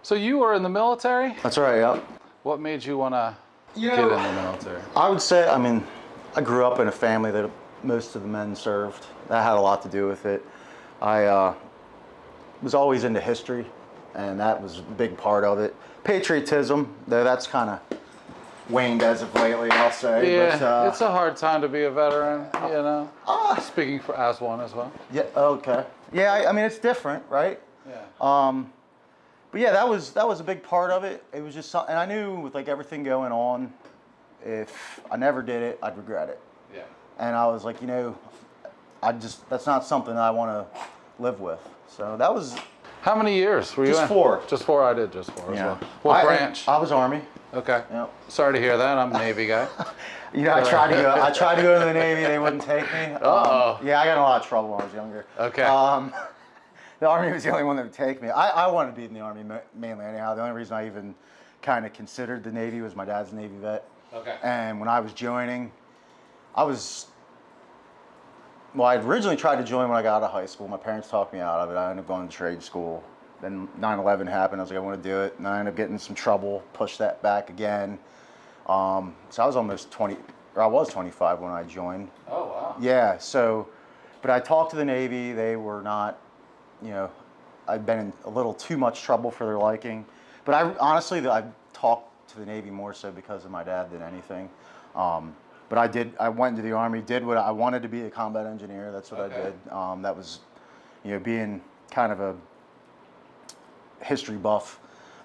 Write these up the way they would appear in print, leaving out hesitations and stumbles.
So you were in the military? That's right, yep. What made you want to get in the military? I would say, I mean, I grew up in a family that most of the men served. That had a lot to do with it. I was always into history, and that was a big part of it. Patriotism, though that's kind of waned as of lately, I'll say. Yeah, but, it's a hard time to be a veteran, you know. Speaking as one as well. Yeah, okay. Yeah, I mean, it's different, right? Yeah. But yeah, that was a big part of it. It was just something, and I knew with like everything going on, if I never did it, I'd regret it. Yeah. And I was like, you know, that's not something I want to live with. So that was. How many years were you in? Just 4. Just 4. I did just 4 as Yeah. well. What branch? I was Army. Okay. Yep. Sorry to hear that. I'm a Navy guy. You know, I tried to go to the Navy. They wouldn't take me. Yeah, I got in a lot of trouble when I was younger. Okay. The Army was the only one that would take me. I wanted to be in the Army mainly anyhow. The only reason I even kind of considered the Navy was my dad's a Navy vet. Okay. And when I was joining, I originally tried to join when I got out of high school. My parents talked me out of it. I ended up going to trade school. Then 9/11 happened. I was like, I want to do it. And I ended up getting in some trouble, pushed that back again. So I was almost 20, or I was 25 when I joined. Oh, wow. Yeah, so, but I talked to the Navy. They were not, you know, I'd been in a little too much trouble for their liking. But honestly, I talked to the Navy more so because of my dad than anything. But I went into the Army, did what I wanted to be, a combat engineer. That's what I did. That was, you know, being kind of a history buff.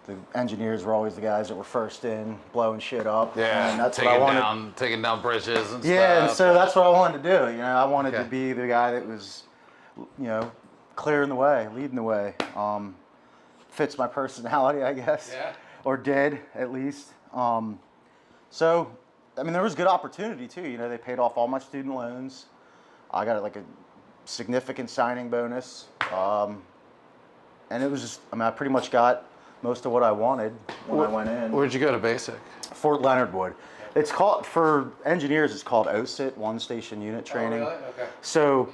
The engineers were always the guys that were first in, blowing shit up. Yeah, and that's what I wanted. taking down bridges and stuff. Yeah, and so that's what I wanted to do. You know, I wanted to be the guy that was, you know, clearing the way, leading the way. Fits my personality, I guess. Yeah. Or did, at least. So, I mean, there was good opportunity, too. You know, they paid off all my student loans. I got, like, a significant signing bonus. And it was just, I mean, I pretty much got most of what I wanted when I went in. Where'd you go to basic? Fort Leonard Wood. It's called, for engineers, it's called OSIT, One Station Unit Training. Oh, really? Okay. So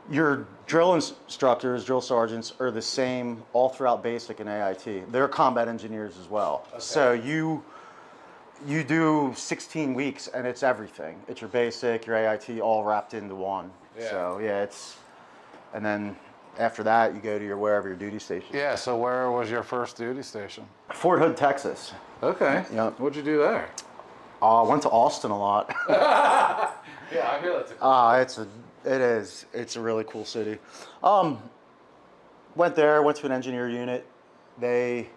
your drill instructors, drill sergeants are the same all throughout basic and AIT. They're combat engineers as well. Okay. So you do 16 weeks and it's everything. It's your basic, your AIT, all wrapped into one. Yeah. So yeah, and then after that, you go to wherever your duty station. Yeah, so where was your first duty station? Fort Hood, Texas. Okay. Yep. What'd you do there? I went to Austin a lot. Yeah, I hear that's a cool It's a really cool city. Went there, went to an engineer unit. They,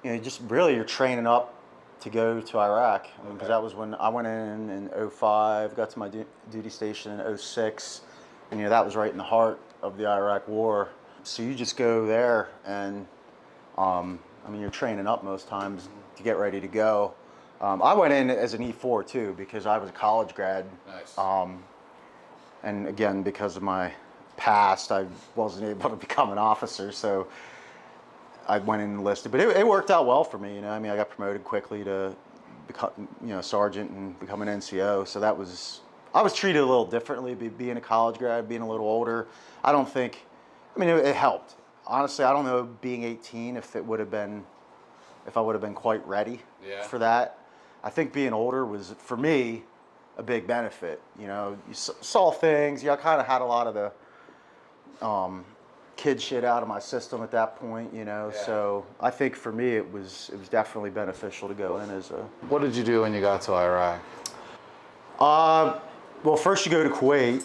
you know, just really you're training up to go to Iraq. Because that was when I went in 05, got to my duty station in 06. And, you know, that was right in the heart of the Iraq War. So you just go there and, I mean, you're training up most times to get ready to go. I went in as an E4 too because I was a college grad. Nice. And again, because of my past, I wasn't able to become an officer, so I went in and enlisted. But it worked out well for me, you know. I mean, I got promoted quickly to become, you know, sergeant and become an NCO. So I was treated a little differently, being a college grad, being a little older. I mean, it helped. Honestly, I don't know, being 18, if I would have been quite ready for that. I think being older was, for me, a big benefit. You know, you saw things. You know, I kind of had a lot of the kid shit out of my system at that point, you know. Yeah. So I think for me, it was definitely beneficial to go in as a. What did you do when you got to Iraq? Well, first you go to Kuwait,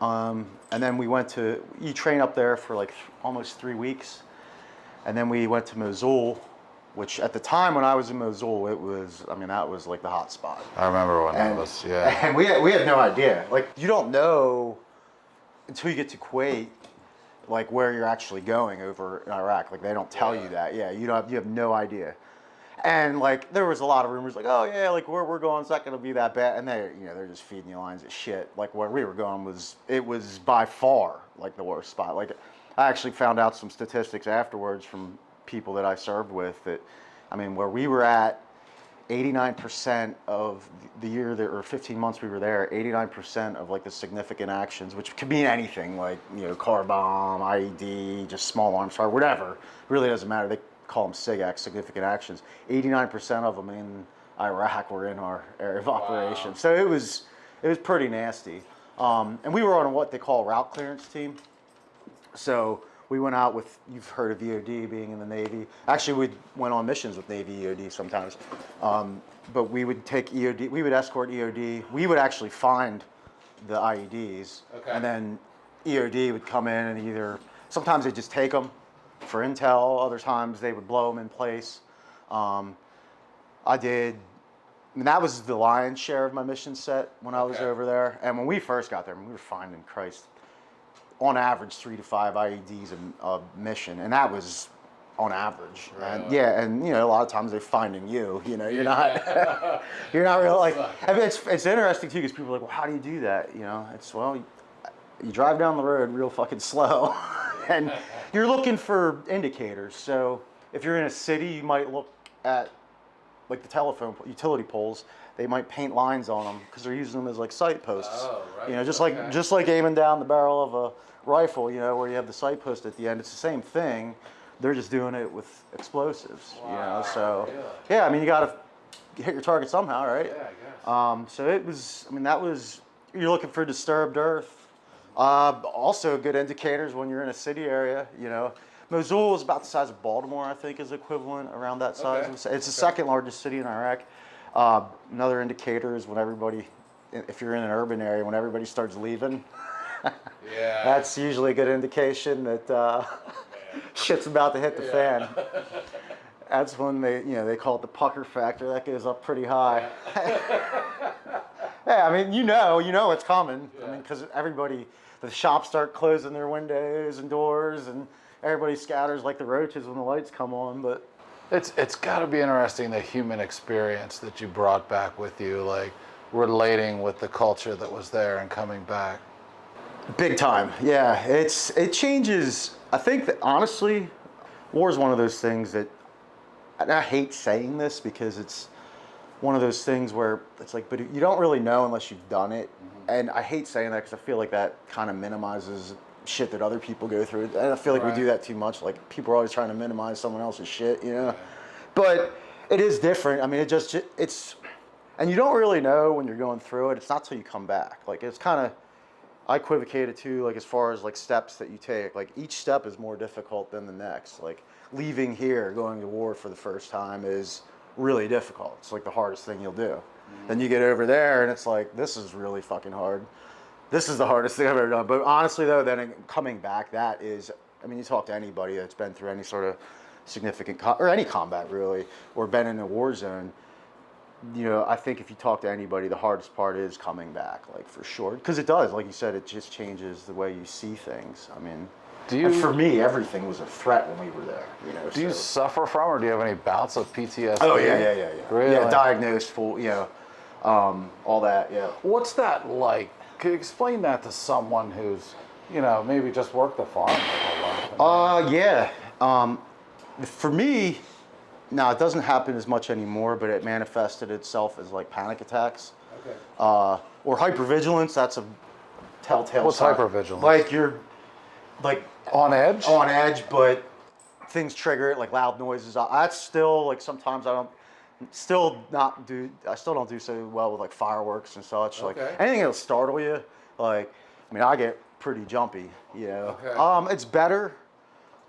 and then you train up there for like almost 3 weeks. And then we went to Mosul, which at the time when I was in Mosul, that was like the hot spot. I remember when that was, yeah. And we had no idea. Like, you don't know until you get to Kuwait, like where you're actually going over in Iraq. Like, they don't tell you that. Yeah, you have no idea. And like, there was a lot of rumors like, oh yeah, like where we're going, it's not going to be that bad. And they're just feeding you lines of shit. Like, where we were going was by far like the worst spot. Like, I actually found out some statistics afterwards from people that I served with that, I mean, where we were at, 89% of the year there, or 15 months we were there, 89% of like the significant actions, which could mean anything, like, you know, car bomb, IED, just small arms fire, whatever, really doesn't matter. call them SIGACs, significant actions. 89% of them in Iraq were in our area of operation. So it was pretty nasty. And we were on what they call a route clearance team. So we went out with, you've heard of EOD being in the Navy. Actually, we went on missions with Navy EOD sometimes. But we would take EOD, we would escort EOD. We would actually find the IEDs. Okay. And then EOD would come in and either, sometimes they'd just take them for intel. Other times they would blow them in place. That was the lion's share of my mission set when I was over there. And when we first got there, we were finding, Christ, on average 3 to 5 IEDs a mission, and that was on average. Right. And yeah, and a lot of times they're finding you. You're not you're not really like. I mean, it's interesting too because people are like, well, how do you do that? It's you drive down the road real fucking slow, and you're looking for indicators. So if you're in a city, you might look at like the telephone utility poles. They might paint lines on them because they're using them as like sight posts. Oh, right. Just like aiming down the barrel of a rifle, where you have the sight post at the end. It's the same thing. They're just doing it with explosives. Wow. So Really? yeah, I mean, you got to hit your target somehow, right? Yeah, I guess. So it was. I mean, that was. You're looking for disturbed earth. Also, good indicators when you're in a city area. Mosul is about the size of Baltimore, I think, is equivalent around that size. Okay. It's the second largest city in Iraq. Another indicator is when everybody, if you're in an urban area, when everybody starts leaving, Yeah. that's usually a good indication that shit's about to hit the fan. That's when they call it the pucker factor. That goes up pretty high. Yeah, I mean, you know it's coming. Yeah. I mean, because the shops start closing their windows and doors, and everybody scatters like the roaches when the lights come on. But It's got to be interesting, the human experience that you brought back with you, like relating with the culture that was there and coming back. big time, yeah. It changes. I think that honestly, war is one of those things that, and I hate saying this because it's one of those things where it's like, but you don't really know unless you've done it. And I hate saying that because I feel like that kind of minimizes shit that other people go through. And I feel like we do that too much. Like, people are always trying to minimize someone else's shit, Yeah. But it is different. I mean, it's, and you don't really know when you're going through it. It's not till you come back. Like, it's kind of, I equivocate it too, like, as far as like steps that you take. Like, each step is more difficult than the next. Like, leaving here, going to war for the first time is really difficult. It's like the hardest thing you'll do. Then you get over there and it's like, this is really fucking hard. This is the hardest thing I've ever done. But honestly though, then coming back, that is, I mean, you talk to anybody that's been through any sort of significant, or any combat really, or been in a war zone, I think if you talk to anybody, the hardest part is coming back, like, for sure. Because it does, like you said, it just changes the way you see things. I mean, and for me, everything was a threat when we were there. Do you suffer from, or do you have any bouts of PTSD? Oh yeah. Really? Yeah, diagnosed, full, all that, yeah. What's that like? Could you explain that to someone who's, maybe just worked the farm their whole life? Yeah. For me, now it doesn't happen as much anymore, but it manifested itself as like panic attacks. Okay. Or hypervigilance. That's a telltale What's sign. hypervigilance? Like, you're like On edge? on edge, but things trigger it, like loud noises. That's still, like, sometimes I still don't do so well with like fireworks and such. Like, anything that'll startle you. Like, I mean, I get pretty jumpy, Okay. It's better,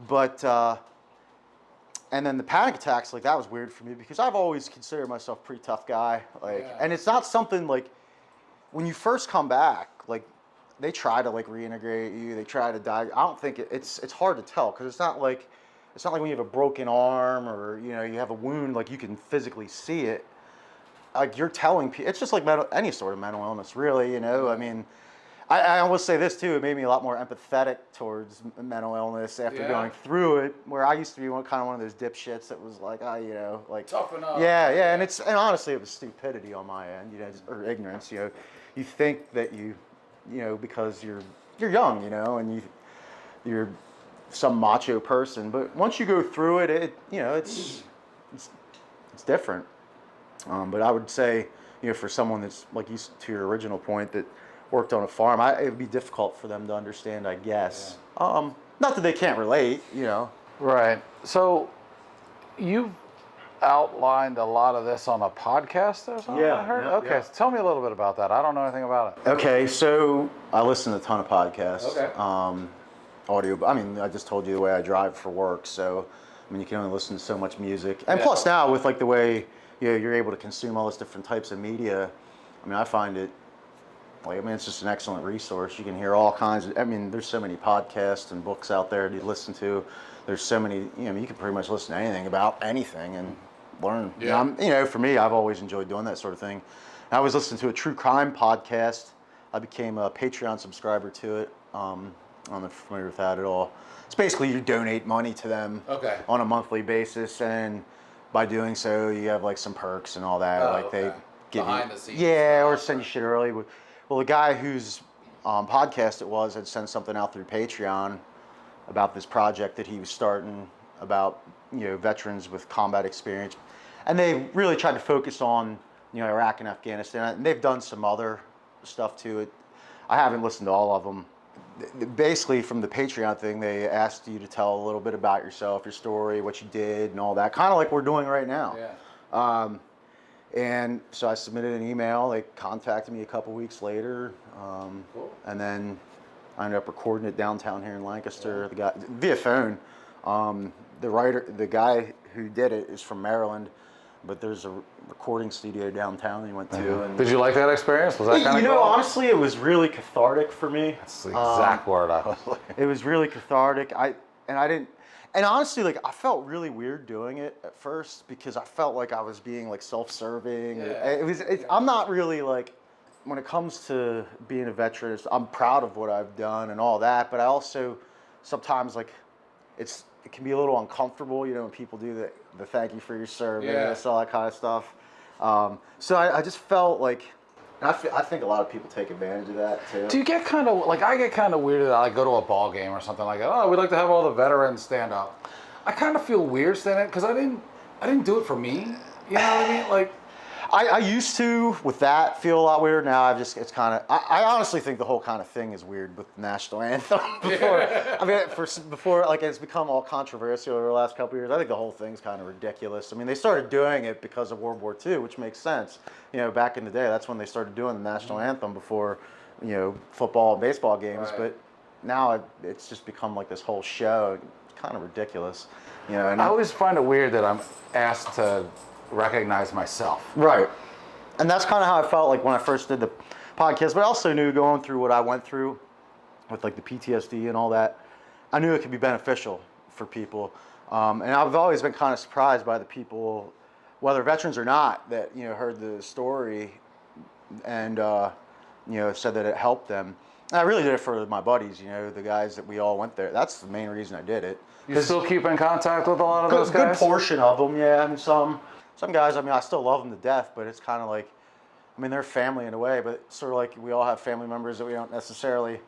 but and then the panic attacks, like, that was weird for me because I've always considered myself a pretty tough guy. Like, and it's not something like, when you first come back, like, they try to like reintegrate you. They try to die. I don't think it's hard to tell because it's not like when you have a broken arm or you have a wound, like, you can physically see it. Like, you're telling people, it's just like any sort of mental illness, really. I mean, I will say this too. It made me a lot more empathetic towards mental illness after going through it. Where I used to be one of those dipshits that was like, like, Toughen up. Yeah, and honestly, it was stupidity on my end, or ignorance. You think that because you're young, and you're some macho person, but once you go through it, it's different. But I would say, for someone that's like, to your original point, that worked on a farm, it would be difficult for them to understand, I guess. Not that they can't relate, Right. So you've outlined a lot of this on a podcast or something, Yeah, I heard? yeah, Okay, yeah. so tell me a little bit about that. I don't know anything about it. Okay, so I listen to a ton of podcasts. Okay. Audio. I mean, I just told you the way I drive for work, so I mean, you can only listen to so much music. And Yeah. plus now with like the way you're able to consume all those different types of media, I mean, I find it like, I mean, it's just an excellent resource. You can hear all kinds of, I mean, there's so many podcasts and books out there to listen to. There's so many, you can pretty much listen to anything about anything and learn. Yeah. For me, I've always enjoyed doing that sort of thing. I was listening to a true crime podcast. I became a Patreon subscriber to it. I'm not familiar with that at all. It's basically you donate money to them on a monthly basis, and by doing so, you have like some perks and all that. They give Behind you, the scenes or stuff, send you shit early. Well, the guy whose podcast it was had sent something out through Patreon about this project that he was starting about veterans with combat experience, and they really tried to focus on Iraq and Afghanistan, and they've done some other stuff to it. I haven't listened to all of them. Basically, from the Patreon thing, they asked you to tell a little bit about yourself, your story, what you did, and all that, kind of like we're doing right now. Yeah. And so I submitted an email. They contacted me a couple weeks later, Cool. and then I ended up recording it downtown here in Lancaster. The guy via phone. The guy who did it is from Maryland, but there's a recording studio downtown he went to. And Did you like that experience? Was that kind of cool? Honestly, it was really cathartic for me. That's the exact word I was looking. It was really cathartic. And honestly, like I felt really weird doing it at first because I felt like I was being like self-serving. Yeah. I'm not really like, when it comes to being a veteran, I'm proud of what I've done and all that, but I also sometimes like it can be a little uncomfortable, when people do the thank you for your service, all that kind of stuff. So I just felt like, and I think a lot of people take advantage of that too. Do you get kind of, like, I get kind of weirded out, I go to a ball game or something like that. Oh, we'd like to have all the veterans stand up. I kind of feel weird standing, because I didn't do it for me. You know what I mean? Like, I used to, with that, feel a lot weird. Now it's kind of, I honestly think the whole kind of thing is weird with the national anthem. Before, like, it's become all controversial over the last couple of years. I think the whole thing's kind of ridiculous. I mean, they started doing it because of World War II, which makes sense. Back in the day, that's when they started doing the national anthem before, football and baseball games. Right. But now it's just become like this whole show. It's kind of ridiculous. And I always find it weird that I'm asked to recognize myself. Right. And that's kind of how I felt like when I first did the podcast, but I also knew going through what I went through with like the PTSD and all that, I knew it could be beneficial for people. And I've always been kind of surprised by the people, whether veterans or not, that, heard the story and, said that it helped them. And I really did it for my buddies, the guys that we all went there. That's the main reason I did it. You still keep in contact with a lot of those guys? Good portion of them, yeah. I mean, some guys, I mean, I still love them to death, but it's kind of like, I mean, they're family in a way, but it's sort of like we all have family members that we don't necessarily.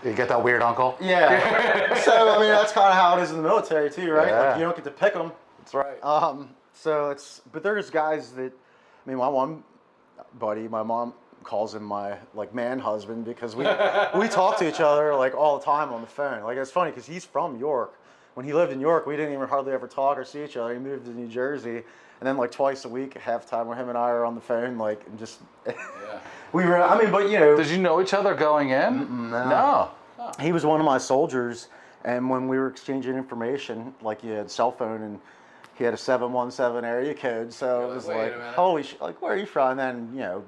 You get that weird uncle? Yeah. So, I mean, that's kind of how it is in the military, too, right? Yeah. Like, you don't get to pick them. That's right. But there's guys that, I mean, my one buddy, my mom calls him my, like, man husband because we talk to each other, like, all the time on the phone. Like, it's funny because he's from York. When he lived in York, we didn't even hardly ever talk or see each other. He moved to New Jersey. And then like twice a week, half time where him and I are on the phone, like, and just, we were, I mean, but Did you know each other going in? No. Oh. He was one of my soldiers, and when we were exchanging information, like he had a cell phone and he had a 717 area code, so it was like, holy shit, like, where are you from? And then,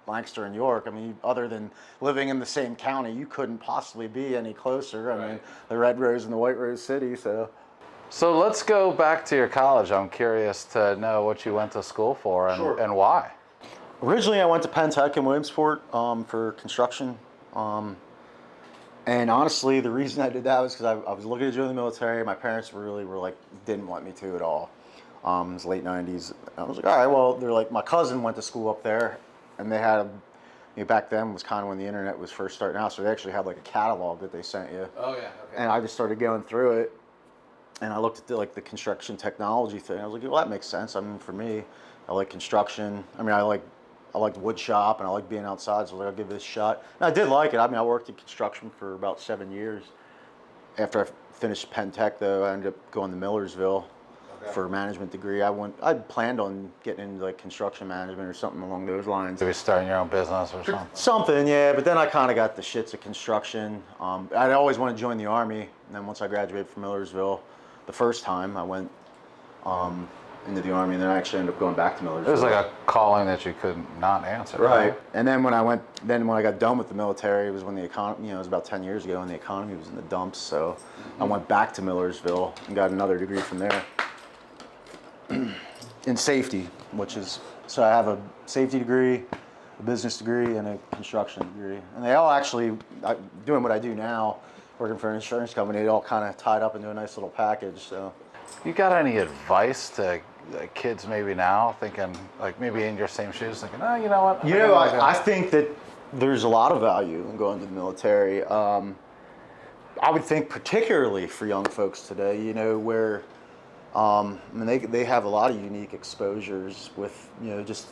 Lancaster and York, I mean, other than living in the same county, you couldn't possibly be any closer. I mean, the Red Rose and the White Rose City, so. So let's go back to your college. I'm curious to know what you went to school for and why. Originally, I went to Penn Tech in Williamsport for construction. And honestly, the reason I did that was because I was looking to join the military. My parents really were like, didn't want me to at all. It was late 90s. I was like, all right, well, they're like, my cousin went to school up there, and they had back then was kind of when the internet was first starting out, so they actually had like a catalog that they sent you. Oh, yeah. Okay. And I just started going through it. And I looked at the construction technology thing. I was like, well, that makes sense. I mean, for me, I like construction. I mean, I liked wood shop and I like being outside, so I was like, I'll give this a shot. And I did like it. I mean, I worked in construction for about 7 years. After I finished Penn Tech, though, I ended up going to Millersville. for a management degree. I planned on getting into like construction management or something along those lines. Maybe starting your own business or something. Something, yeah. But then I kind of got the shits of construction. I'd always wanted to join the Army, and then once I graduated from Millersville, the first time I went into the Army, and then I actually ended up going back to Millersville. It was like a calling that you could not answer. Right. And then when I got done with the military, it was when the economy, it was about 10 years ago, and the economy was in the dumps. So I went back to Millersville and got another degree from there in safety, so I have a safety degree, a business degree, and a construction degree. And they all actually, doing what I do now, working for an insurance company, it all kind of tied up into a nice little package. So, you got any advice to kids maybe now thinking, like maybe in your same shoes, thinking, oh, you know what? I think that there's a lot of value in going to the military. I would think particularly for young folks today, where they have a lot of unique exposures with, just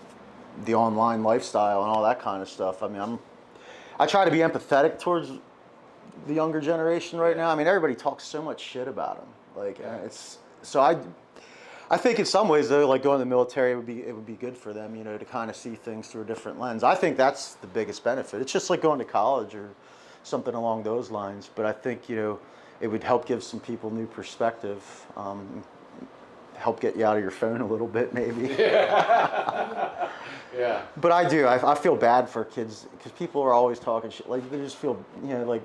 the online lifestyle and all that kind of stuff. I try to be empathetic towards the younger generation right now. Everybody talks so much shit about them. I think in some ways though, like going to the military it would be good for them, to kind of see things through a different lens. I think that's the biggest benefit. It's just like going to college or something along those lines. But I think, it would help give some people new perspective, help get you out of your phone a little bit maybe. Yeah. Yeah. But I feel bad for kids because people are always talking shit. Like they just feel, like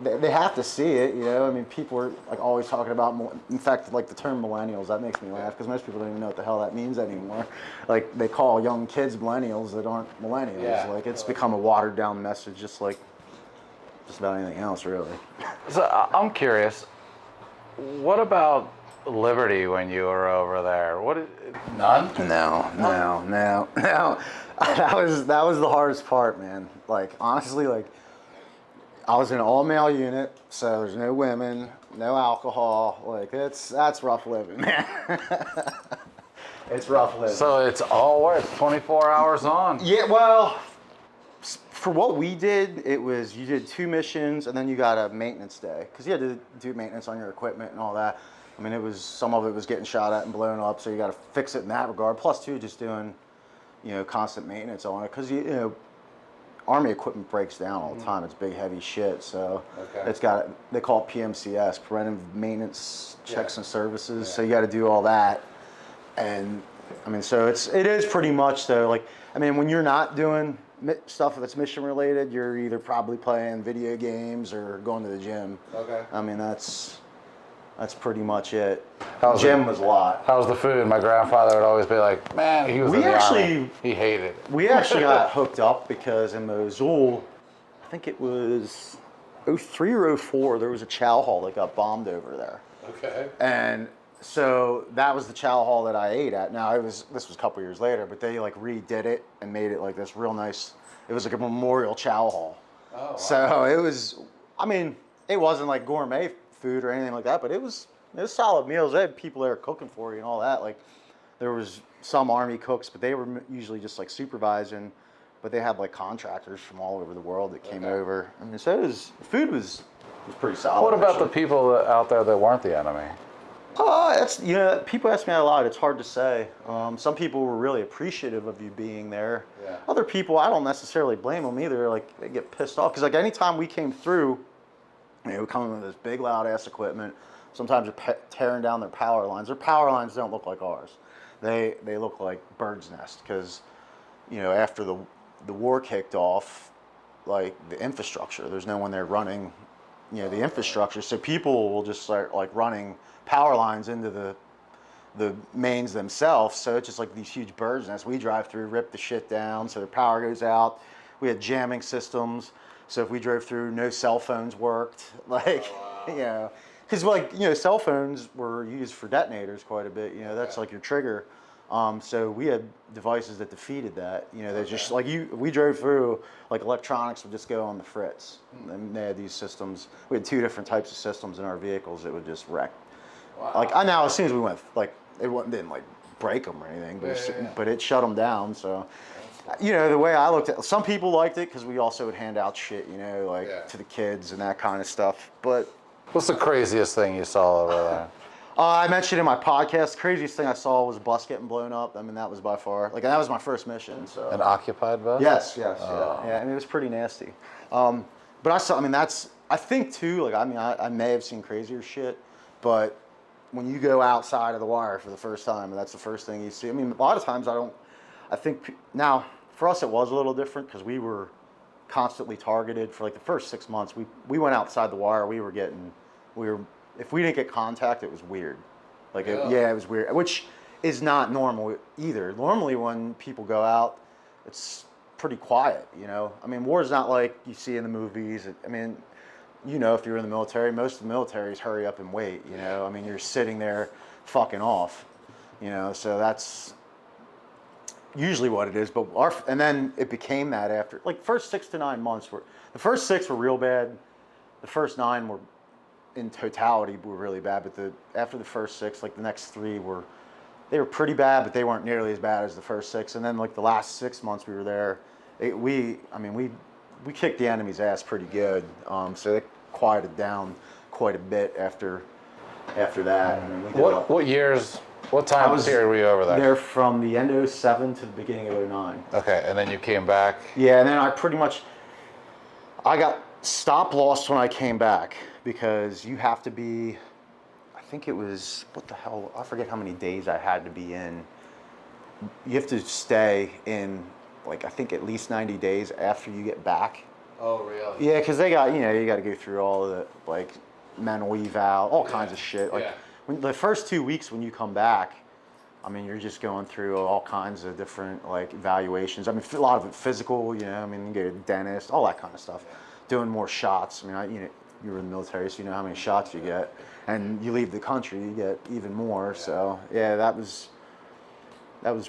they have to see it, people are like always talking about, in fact, like the term millennials, that makes me laugh because most people don't even know what the hell that means anymore. Like they call young kids millennials that aren't millennials. Yeah. Like it's become a watered down message, just about anything else really. So I'm curious, what about liberty when you were over there? None? No. That was the hardest part, man. Like honestly, like I was in an all-male unit, so there's no women, no alcohol. Like that's rough living, man. It's rough living. So it's all work, 24 hours on. Yeah, well, for what we did, it was you did 2 missions and then you got a maintenance day because you had to do maintenance on your equipment and all that. Some of it was getting shot at and blown up, so you got to fix it in that regard. Plus, too, just doing, constant maintenance on it because Army equipment breaks down all the time. It's big, heavy shit. So they call it PMCS, preventive maintenance checks and services. Yeah. So you got to do all that, and so it is pretty much though. Like when you're not doing stuff that's mission related, you're either probably playing video games or going to the gym. Okay. That's pretty much it. Gym was a lot. How's the food? My grandfather would always be like, man, he was in the Army. He hated it. We actually got hooked up because in Mosul, I think it was 03 or 04, there was a chow hall that got bombed over there. Okay. And so that was the chow hall that I ate at. Now this was a couple years later, but they like redid it and made it like this real nice, it was like a memorial chow hall. Oh, wow. So it was, it wasn't like gourmet food or anything like that, but it was solid meals. They had people there cooking for you and all that. Like there was some Army cooks, but they were usually just like supervising, but they had like contractors from all over the world that came over. So food was pretty solid. What about the people out there that weren't the enemy? That's people ask me that a lot. It's hard to say. Some people were really appreciative of you being there. Yeah. Other people, I don't necessarily blame them either. Like they get pissed off because like anytime we came through, we come in with this big loud ass equipment. Sometimes they're tearing down their power lines. Their power lines don't look like ours. They look like bird's nest because, after the war kicked off, like the infrastructure, there's no one there running, the infrastructure. So people will just start like running power lines into the mains themselves. So it's just like these huge bird's nests. We drive through, rip the shit down, so the power goes out. We had jamming systems. So if we drove through, no cell phones worked. Like, because cell phones were used for detonators quite a bit. That's like your trigger. So we had devices that defeated that. They just like we drove through, like electronics would just go on the fritz. And they had these systems. We had 2 different types of systems in our vehicles that would just wreck. Wow. Like now, as soon as we went, like it didn't like break them or anything, but it shut them down. So. The way I looked at it, some people liked it because we also would hand out shit, to the kids and that kind of stuff. But what's the craziest thing you saw over there? I mentioned in my podcast, the craziest thing I saw was a bus getting blown up. I mean, that was by far, like, that was my first mission. So. An occupied bus? Yes, Oh. yeah. I mean, it was pretty nasty. But I saw, I mean, I think too, like, I mean, I may have seen crazier shit, but when you go outside of the wire for the first time, and that's the first thing you see. I mean, a lot of times I think, now, for us it was a little different because we were constantly targeted for like the first 6 months. We went outside the wire, if we didn't get contact, it was weird. Like, it was weird, which is not normal either. Normally when people go out, it's pretty quiet, you know? I mean, war's not like you see in the movies. I mean, you know, if you're in the military, most of the militaries hurry up and wait, you know? I mean, you're sitting there fucking off, you know? So that's usually what it is. But and then it became that after, like, first 6 to 9 months the first 6 were real bad. The first 9 were, in totality, were really bad. But after the first 6, like, the next 3 were pretty bad, but they weren't nearly as bad as the first 6. And then, like, the last 6 months we were there, we kicked the enemy's ass pretty good. So it quieted down quite a bit after that. I mean, what time period were you over there? There from the end of 07 to the beginning of 09. Okay, and then you came back? Yeah, and then I got stop loss when I came back because you have to be, I think it was, what the hell, I forget how many days I had to be in. You have to stay in, like, I think at least 90 days after you get back. Oh, really? Yeah, because you got to go through all of the, like, mental eval, all kinds of shit. Like, the first 2 weeks when you come back, I mean, you're just going through all kinds of different, like, evaluations. I mean, a lot of it physical, you know, I mean, you go to the dentist, all that kind of stuff. Doing more shots. I mean, you were in the military, so you know how many shots you get. And you leave the country, you get even more. Yeah. So, yeah, that was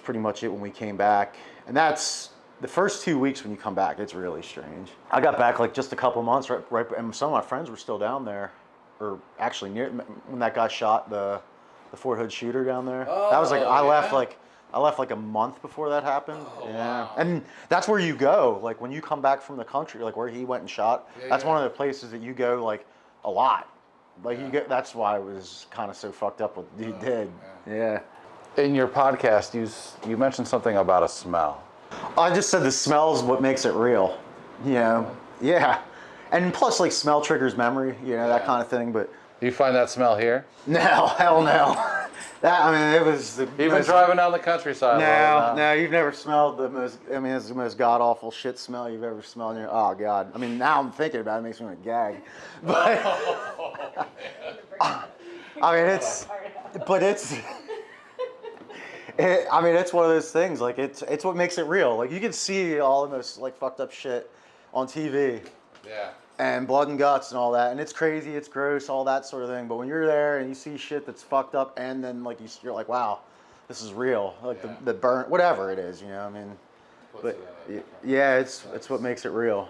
pretty much it when we came back. And that's the first 2 weeks when you come back, it's really strange. I got back, like, just a couple months, right, and some of my friends were still down there, or actually near when that guy shot the Fort Hood shooter down there. That was like I left like a month before that happened. Wow. And that's where you go, like, when you come back from the country, like where he went and shot. That's one of the places that you go, like, a lot. Like, you get. That's why it was kind of so fucked up what he did. Yeah. In your podcast, you mentioned something about a smell. I just said the smell is what makes it real. You know. Yeah. And plus, like, smell triggers memory, you know, that kind of thing. But do you find that smell here? No, hell no. It was. You've been driving down the countryside. No, you've never smelled the most. I mean, it's the most god awful shit smell you've ever smelled. Oh God. I mean, now I'm thinking about it, it makes me want to gag. But I mean, it's one of those things. Like, it's what makes it real. Like, you can see all the most, like, fucked up shit on TV. Yeah. And blood and guts and all that, and it's crazy, it's gross, all that sort of thing. But when you're there and you see shit that's fucked up, and then, like, you're like, wow, this is real. Like, the burn, whatever it is, you know. I mean, but yeah, it's what makes it real.